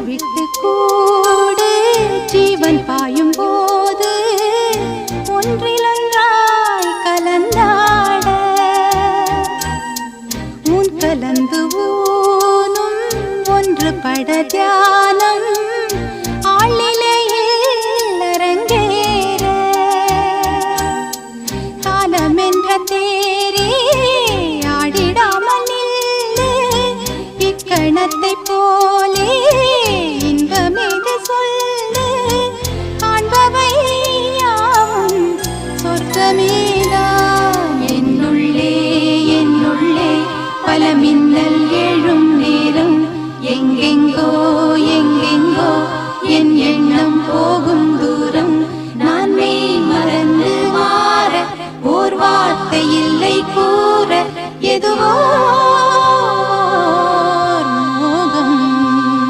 விட்டு கூடு ஜீவன் பாயும் போது ஒன்றிலொன்றாய் கலந்தாட உன் கலந்து ஊனும் ஒன்று பட தியானம் ஆளிலையில் அரங்கேற காலம் என்ற தேரே ஆடிடாமல் நில்லு இக்கணத்தை போலே இன்பமேது சொல்லு காண்பவை யாவும் சொர்க்கமேதான் என்னுள்ளே என்னுள்ளே பல மின்னல் எழும் நேரம் எங்கெங்கோ எங்கெங்கோ என் எண்ணம் போகும் தூரம் நான் மெய் மறந்து மாற ஓர் வார்த்தை இல்லை கூற எதுவோ